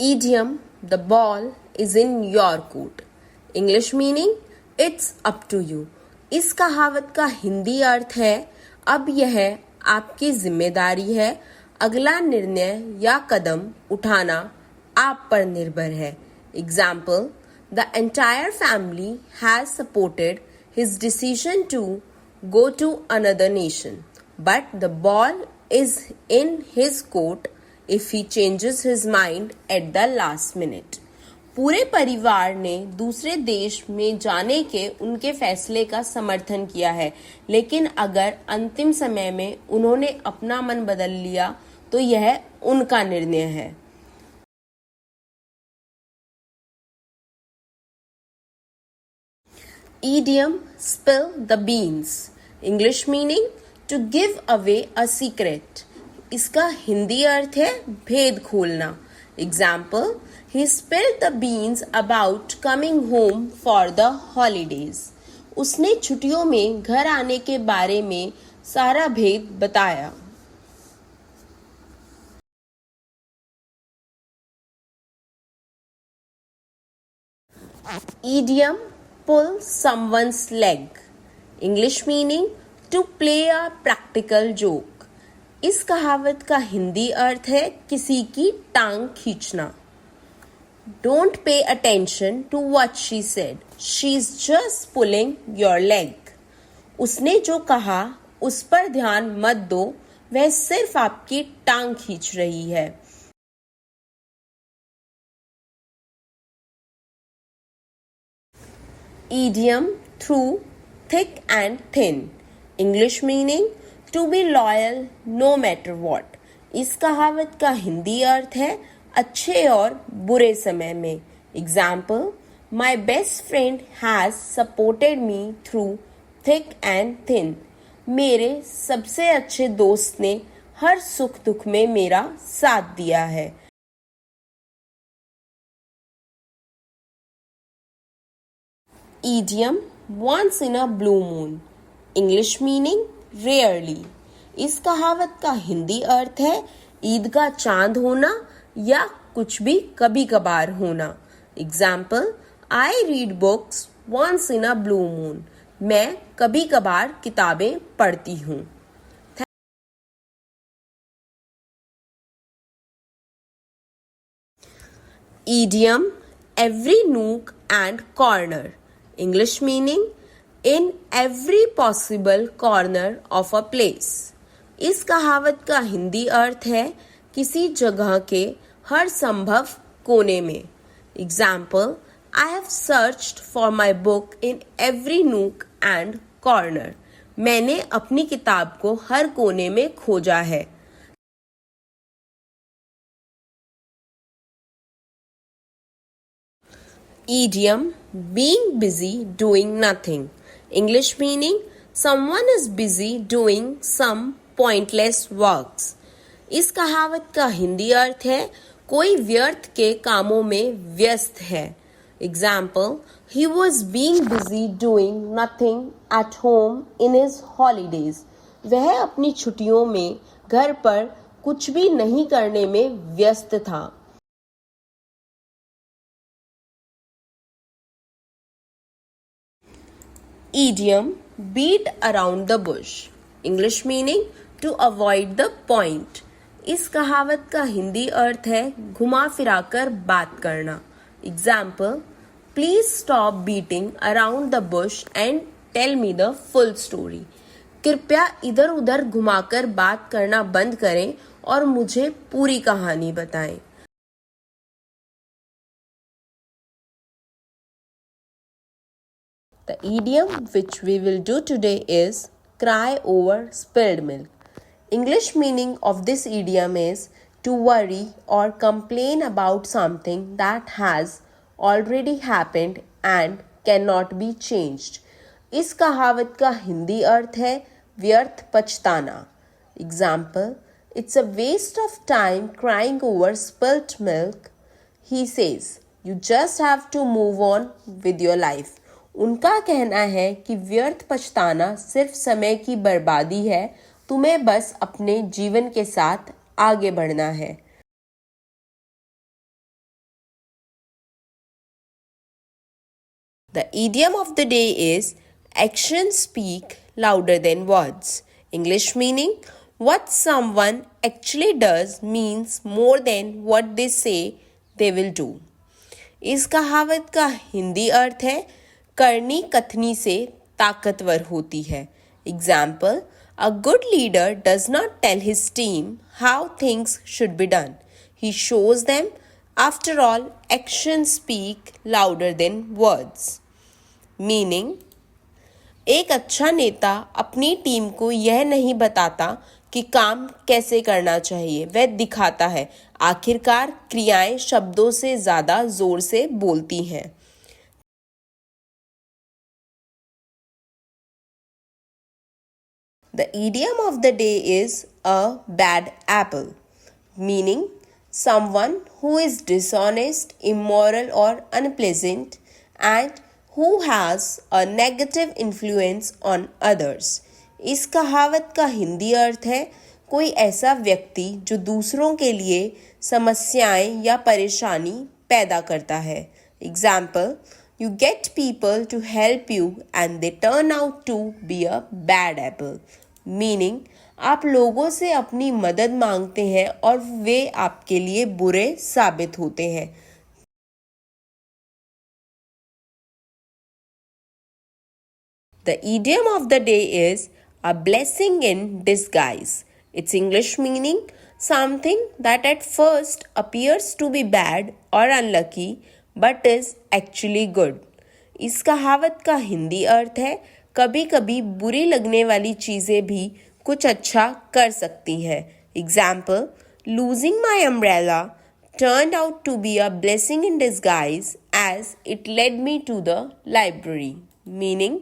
Idiom, the ball is in your court. English meaning, it's up to you. इस कहावत का हिंदी अर्थ है, अब यह आपकी जिम्मेदारी है, अगला निर्णय या कदम उठाना आप पर निर्भर है. Example, the entire family has supported his decision to go to another nation, but the ball is in his court if he changes his mind at the last minute. पूरे परिवार ने दूसरे देश में जाने के उनके फैसले का समर्थन किया है, लेकिन अगर अंतिम समय में उन्होंने अपना मन बदल लिया तो यह उनका निर्णय है. Idiom, spill the beans. English meaning, to give away a secret. इसका हिंदी अर्थ है भेद खोलना. Example, he spilled the beans about coming home for the holidays. उसने छुट्टियों में घर आने के बारे में सारा भेद बताया. Idiom, pull someone's leg. English meaning, to play a practical joke. इस कहावत का हिंदी अर्थ है किसी की टांग खींचना. Don't pay attention to what she said. She's just pulling your leg. उसने जो कहा उस पर ध्यान मत दो, वह सिर्फ आपकी टांग खींच रही है. Idiom, through thick and thin. English meaning, to be loyal no matter what. इस कहावत का हिंदी अर्थ है अच्छे और बुरे समय में. Example, my best friend has supported me through thick and thin. मेरे सबसे अच्छे दोस्त ने हर सुख दुख में मेरा साथ दिया है. Idiom, once in a blue moon. English meaning, rarely. इस कहावत का हिंदी अर्थ है ईद का चांद होना या कुछ भी कभी कभार होना. Example, I read books once in a blue moon. मैं कभी कभार किताबें पढ़ती हूँ. Idiom, every nook and corner. English meaning, in every possible corner of a place. इस कहावत का हिंदी अर्थ है किसी जगह के हर संभव कोने में. Example, I have searched for my book in every nook and corner. मैंने अपनी किताब को हर कोने में खोजा है. Idiom, being busy doing nothing. English meaning, someone is busy doing some pointless works. इस कहावत का हिंदी अर्थ है कोई व्यर्थ के कामों में व्यस्त है. Example, he was being busy doing nothing at home in his holidays. वह अपनी छुट्टियों में घर पर कुछ भी नहीं करने में व्यस्त था. Idiom, beat around the bush. English meaning, to avoid the point. इस कहावत का हिंदी अर्थ है घुमा फिराकर बात करना. Example, please stop beating around the bush and tell me the full story. कृपया इधर उधर घुमाकर बात करना बंद करें और मुझे पूरी कहानी बताएं. The idiom which we will do today is cry over spilled milk. English meaning of this idiom is to worry or complain about something that has already happened and cannot be changed. इस कहावत का हिंदी अर्थ है व्यर्थ पछताना. Example, it's a waste of time crying over spilt milk. He says, you just have to move on with your life. उनका कहना है कि व्यर्थ पछताना सिर्फ समय की बर्बादी है, तुम्हें बस अपने जीवन के साथ आगे बढ़ना है. The idiom of the day is actions speak louder than words. English meaning what someone actually does means more than what they say they will do. इस कहावत का हिंदी अर्थ है करनी कथनी से ताकतवर होती है. Example, a good leader does not tell his team how things should be done. He shows them. After all, action speak louder than words. Meaning, एक अच्छा नेता अपनी टीम को यह नहीं बताता कि काम कैसे करना चाहिए, वह दिखाता है. आखिरकार क्रियाएं शब्दों से ज्यादा जोर से बोलती हैं. The idiom of the day is a bad apple, meaning someone who is dishonest, immoral or unpleasant and who has a negative influence on others. इस कहावत का हिंदी अर्थ है कोई ऐसा व्यक्ति जो दूसरों के लिए समस्याएं या परेशानी पैदा करता है. Example, you get people to help you and they turn out to be a bad apple. Meaning, आप लोगों से अपनी मदद मांगते हैं और वे आपके लिए बुरे साबित होते हैं. The idiom of the day is a blessing in disguise. Its English meaning something that at first appears to be bad or unlucky but is actually good. इस कहावत का हिंदी अर्थ है कभी कभी बुरी लगने वाली चीजें भी कुछ अच्छा कर सकती हैं. Example, losing my umbrella turned out to be a blessing in disguise as it led me to the library. Meaning,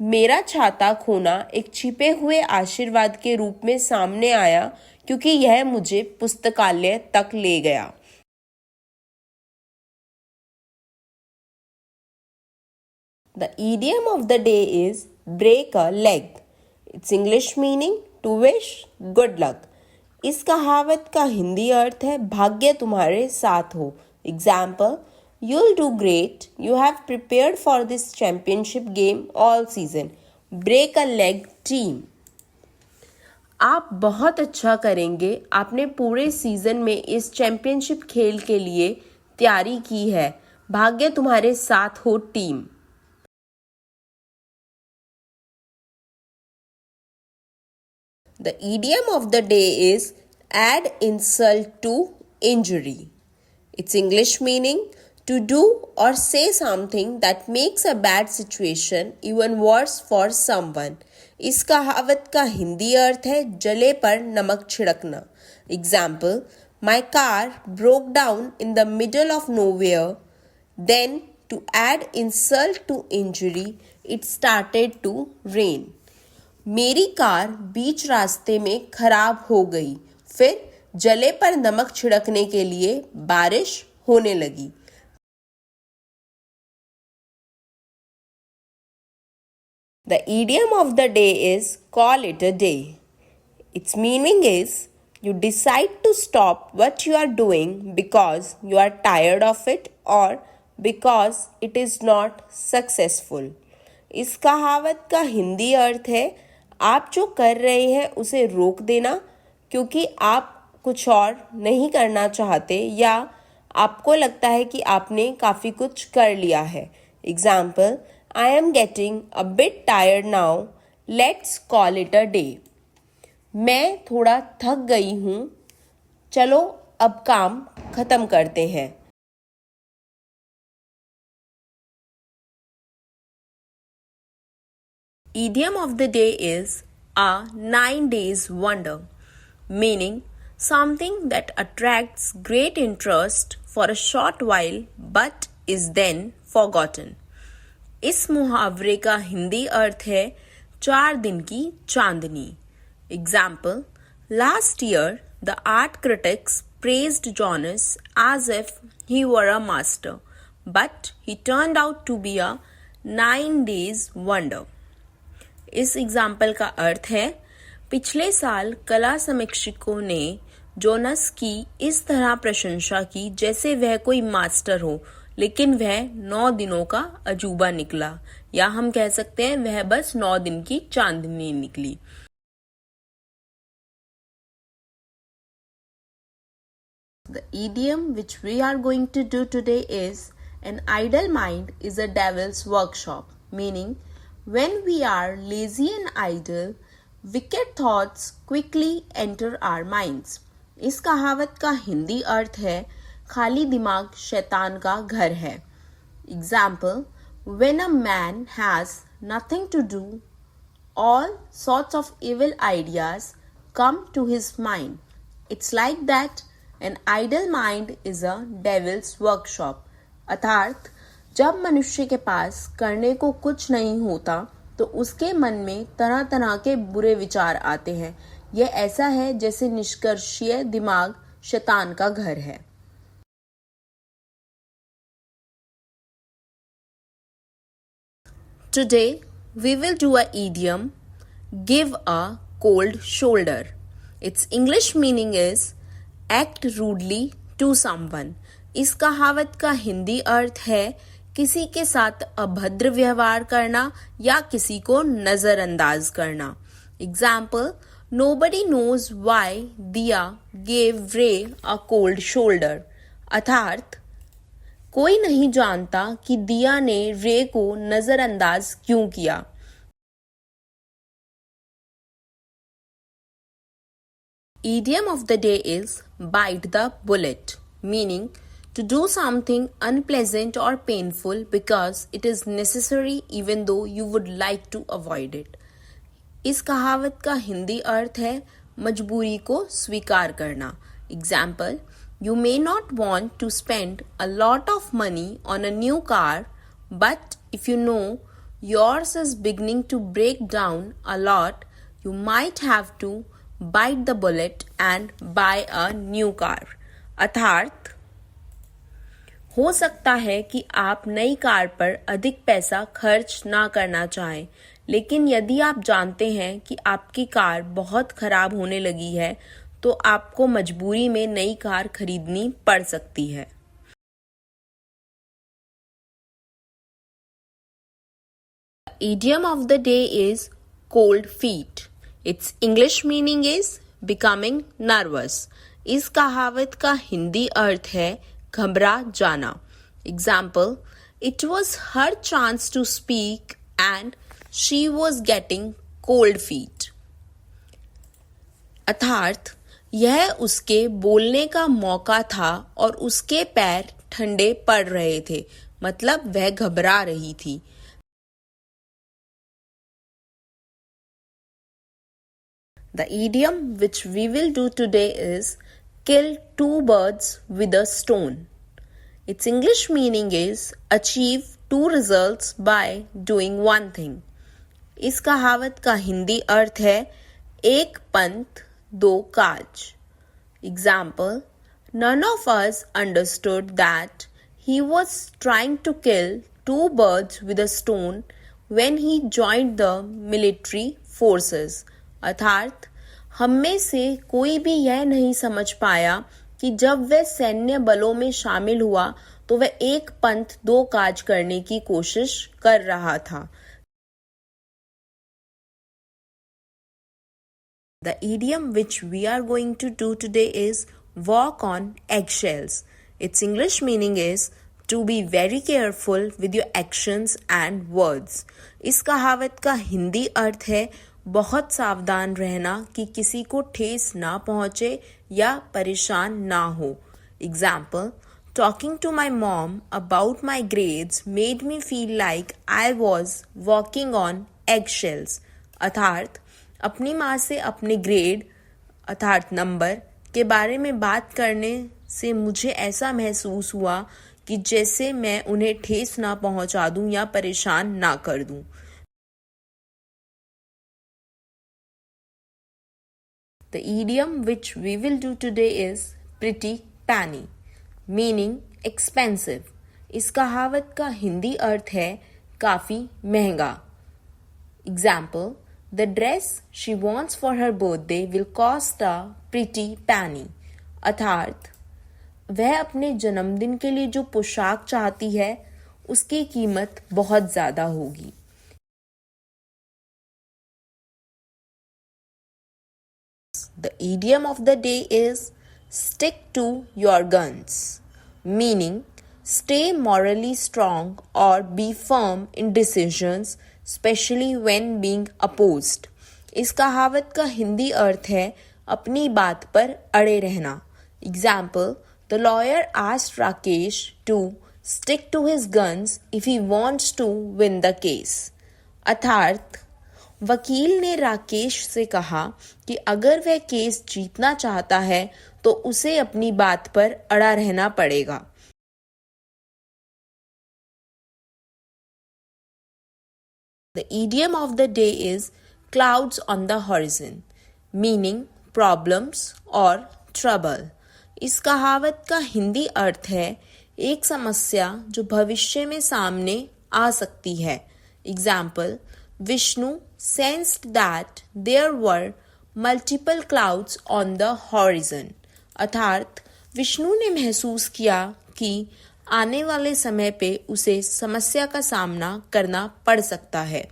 मेरा छाता खोना एक छिपे हुए आशीर्वाद के रूप में सामने आया क्योंकि यह मुझे पुस्तकालय तक ले गया. The idiom of the day is break a leg. Its English meaning to wish good luck. इस कहावत का हिंदी अर्थ है भाग्य तुम्हारे साथ हो. Example, you'll do great. You have prepared for this championship game all season. Break a leg team. आप बहुत अच्छा करेंगे. आपने पूरे सीजन में इस चैंपियनशिप खेल के लिए तैयारी की है. भाग्य तुम्हारे साथ हो team. The idiom of the day is add insult to injury. Its English meaning to do or say something that makes a bad situation even worse for someone. इस कहावत का हिंदी अर्थ है जले पर नमक छिड़कना. Example, my car broke down in the middle of nowhere. Then, to add insult to injury, it started to rain. मेरी car बीच रास्ते में खराब हो गई. फिर जले पर नमक छिड़कने के लिए बारिश होने लगी. The idiom of the day is call it a day. Its meaning is you decide to stop what you are doing because you are tired of it or because it is not successful. इस कहावत का हिंदी अर्थ है आप जो कर रहे हैं उसे रोक देना क्योंकि आप कुछ और नहीं करना चाहते या आपको लगता है कि आपने काफ़ी कुछ कर लिया है. Example, I am getting a bit tired now. Let's call it a day. मैं थोड़ा थक गई हूँ. चलो अब काम खत्म करते हैं. Idiom of the day is a 9 days wonder, meaning something that attracts great interest for a short while but is then forgotten. इस मुहावरे का हिंदी अर्थ है 4 दिन की चांदनी. Example, last year the art critics praised Jonas as if he were a master, but he turned out to be a 9 days wonder. इस example का अर्थ है पिछले साल कला समीक्षकों ने जोनस की इस तरह प्रशंसा की जैसे वह कोई मास्टर हो, लेकिन वह 9 दिनों का अजूबा निकला, या हम कह सकते हैं वह बस 9 दिन की चांदनी निकली। The idiom which we are going to do today is an idle mind is a devil's workshop, meaning when we are lazy and idle, wicked thoughts quickly enter our minds. इस कहावत का हिंदी अर्थ है खाली दिमाग शैतान का घर है। Example, when a man has nothing to do, all sorts of evil ideas come to his mind. It's like that. An idle mind is a devil's workshop. अर्थात जब मनुष्य के पास करने को कुछ नहीं होता तो उसके मन में तरह तरह के बुरे विचार आते हैं। यह ऐसा है जैसे निष्कर्षीय दिमाग शैतान का घर है। Today we will do a idiom, give a cold shoulder. Its English meaning is act rudely to someone. इस कहावत का हिंदी अर्थ है किसी के साथ अभद्र व्यवहार करना या किसी को नजरअंदाज करना। एग्जाम्पल, नोबडी नोज वाई दिया गेव रे अ कोल्ड शोल्डर। अर्थात कोई नहीं जानता कि दिया ने रे को नजरअंदाज क्यों किया। Idiom of the day is bite the bullet, meaning to do something unpleasant or painful because it is necessary even though you would like to avoid it. इस कहावत का हिंदी अर्थ है मजबूरी को स्वीकार करना। Example, you may not want to spend a lot of money on a new car, but if you know yours is beginning to break down a lot, you might have to bite the bullet and buy a new car. अर्थात हो सकता है कि आप नई car पर अधिक पैसा खर्च ना करना चाहें, लेकिन यदि आप जानते हैं कि आपकी कार बहुत खराब होने लगी है तो आपको मजबूरी में नई कार खरीदनी पड़ सकती है। The idiom of the day is cold feet. Its English meaning is becoming nervous. इस कहावत का हिंदी अर्थ है घबरा जाना। Example, it was her chance to speak and she was getting cold feet. अर्थात यह उसके बोलने का मौका था और उसके पैर ठंडे पड़ रहे थे, मतलब वह घबरा रही थी। The idiom which we will do today is kill two birds with a stone. Its English meaning is achieve two results by doing one thing. इस कहावत का हिंदी अर्थ है एक पंथ दो काज। Example, none of us understood that he was trying to kill two birds with a stone when he joined the military forces. अर्थात हम में से कोई भी यह नहीं समझ पाया कि जब वह सैन्य बलों में शामिल हुआ तो वह एक पंथ दो काज करने की कोशिश कर रहा था। The idiom which we are going to do today is walk on eggshells. Its English meaning is to be very careful with your actions and words. इस कहावत का हिंदी अर्थ है बहुत सावधान रहना कि किसी को ठेस ना पहुंचे या परेशान ना हो। Example, talking to my mom about my grades made me feel like I was walking on eggshells. अर्थात अपनी माँ से अपने ग्रेड अर्थात नंबर के बारे में बात करने से मुझे ऐसा महसूस हुआ कि जैसे मैं उन्हें ठेस ना पहुंचा दूं या परेशान ना कर दूं। The idiom which we will do today is pretty penny, meaning expensive. इस कहावत का हिंदी अर्थ है काफी महंगा। Example, the dress she wants for her birthday will cost a pretty penny. अर्थात वह अपने जन्मदिन के लिए जो पोशाक चाहती है उसकी कीमत बहुत ज़्यादा होगी। The idiom of the day is stick to your guns, meaning stay morally strong or be firm in decisions, especially when being opposed. इस कहावत का हिंदी अर्थ है अपनी बात पर अड़े रहना। Example, the lawyer asked Rakesh to stick to his guns if he wants to win the case. अर्थात वकील ने राकेश से कहा कि अगर वह केस जीतना चाहता है तो उसे अपनी बात पर अड़ा रहना पड़ेगा। The idiom of the day is clouds on the horizon, meaning problems or trouble. इस कहावत का हिंदी अर्थ है एक समस्या जो भविष्य में सामने आ सकती है। Example, Vishnu sensed that there were multiple clouds on the horizon. अर्थात विष्णु ने महसूस किया कि आने वाले समय पे उसे समस्या का सामना करना पड़ सकता है।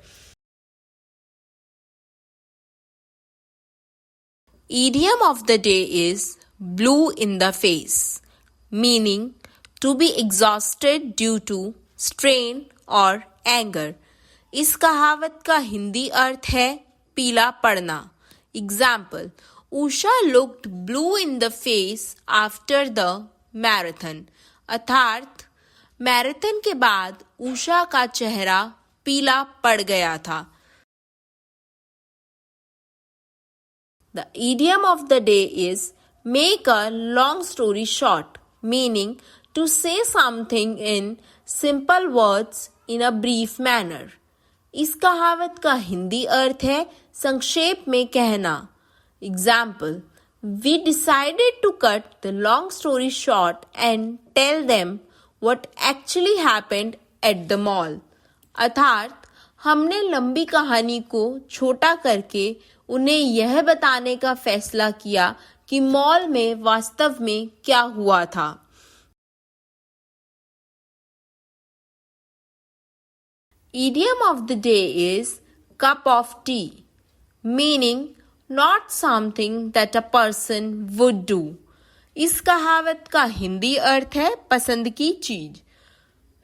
Idiom of the day is blue in the face, meaning to be exhausted due to strain or anger. इस कहावत का हिंदी अर्थ है पीला पड़ना। Example, Usha looked blue in the face after the marathon. अर्थात मैराथन के बाद उषा का चेहरा पीला पड़ गया था। The idiom of the day is make a long story short, meaning to say something in simple words in a brief manner. इस कहावत का हिंदी अर्थ है संक्षेप में कहना। Example, we decided to cut the long story short and tell them what actually happened at the mall. अर्थात हमने लंबी कहानी को छोटा करके उन्हें यह बताने का फैसला किया कि मॉल में वास्तव में क्या हुआ था। Idiom of the day is cup of tea, meaning not something that a person would do. इस कहावत का हिंदी अर्थ है पसंद की चीज।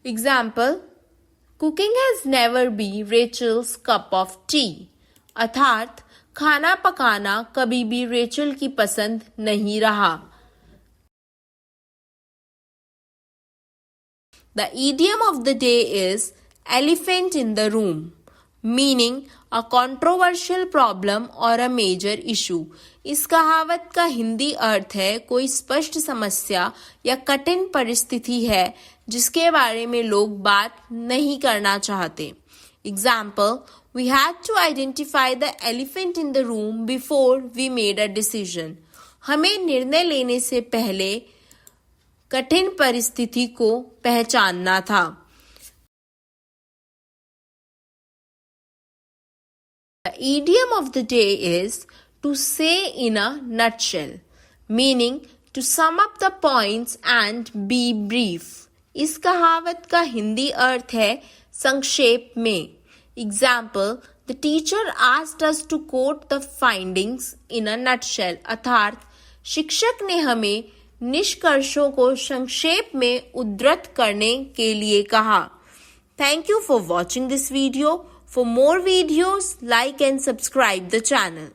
Example, cooking has never been Rachel's cup of tea. अर्थात खाना पकाना कभी भी रेचल की पसंद नहीं रहा। The idiom of the day is elephant in the room, meaning a controversial problem or a major issue. इस कहावत का हिंदी अर्थ है कोई स्पष्ट समस्या या कठिन परिस्थिति है जिसके बारे में लोग बात नहीं करना चाहते। Example, we had to identify the elephant in the room before we made a decision. हमें निर्णय लेने से पहले कठिन परिस्थिति को पहचानना था। The idiom of the day is to say in a nutshell, meaning to sum up the points and be brief. इस कहावत का हिंदी अर्थ है संक्षेप में। Example, the teacher asked us to quote the findings in a nutshell. अर्थात शिक्षक ने हमें निष्कर्षों को संक्षेप में उद्धृत करने के लिए कहा। Thank you for watching this video. For more videos, like and subscribe the channel.